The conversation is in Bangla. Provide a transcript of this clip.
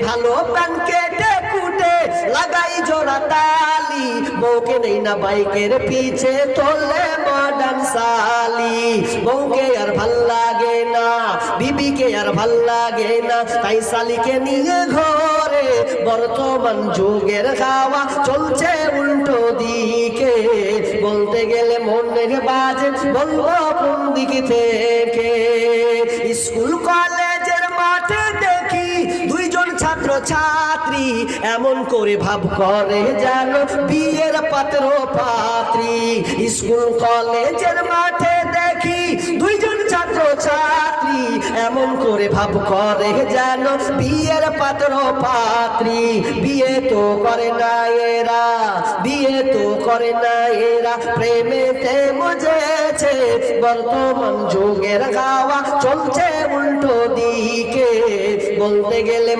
ভালো প্যান কেটে কুটে লাগাই জোড়া তালি, বউকে নেই না বাইকের পিছে তোলে মডার্ন সালি। বউকে আর ভাল লাগে না, বিবিকে আর ভাল লাগে না, তাই সালিকে নিয়ে ঘরে বর্তমান যুগের খাওয়া চলছে উল্টো দিকে। বলতে গেলে মনের বাজে বলবো কোন দিক থেকে। স্কুল কলেজের মাঠে দেখি দুইজন ছাত্র ছাত্রী এমন করে ভাব করে যেন বিয়ের পাত্র পাত্রী। স্কুল কলেজের মাঠে দেখি দুইজন ছাত্র ছাত্রী এমন করে ভাব করে যেন বিয়ের পাত্র পাত্রী। বিয়ে তো করে না এরা, বিয়ে তো করে না এরা, প্রেমেতে মজেছে বর্তমান যুগের গাওয়া চলছে উল্টো দিকে। বলতে গেলে